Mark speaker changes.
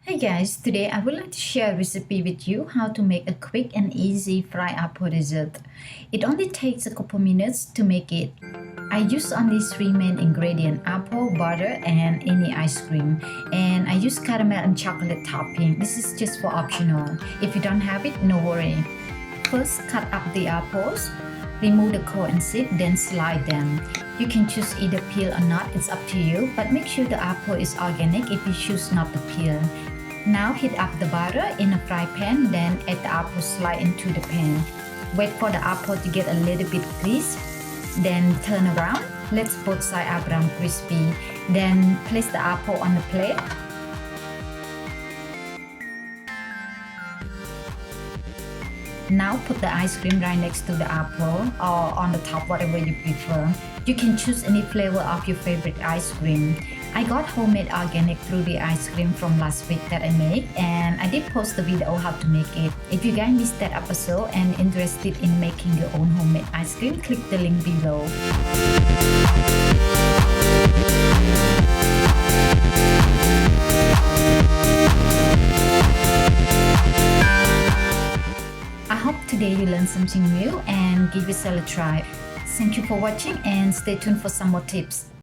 Speaker 1: Hey guys, today I would like to share a recipe with you how to make a quick and easy fried apple dessert. It only takes a couple minutes to make it. I use only three main ingredients: apple, butter, and any ice cream. And I use caramel and chocolate topping. This is just for optional. If you don't have it, no worry. First, cut up the apples. Remove the core and seed, then slide them. You can choose either peel or not, it's up to you, but make sure the apple is organic if you choose not to peel. Now heat up the butter in a fry pan, then add the apple slice into the pan. Wait for the apple to get a little bit crisp, then turn around. Let both sides are brown crispy. Then place the apple on the plate. Now put the ice cream right next to the apple or on the top, whatever you prefer. You can choose any flavor of your favorite ice cream. I got homemade organic fruity ice cream from last week that I made, and I did post the video how to make it. If you guys missed that episode and interested in making your own homemade ice cream, click the link below. I hope today you learned something new and give yourself a try. Thank you for watching and stay tuned for some more tips.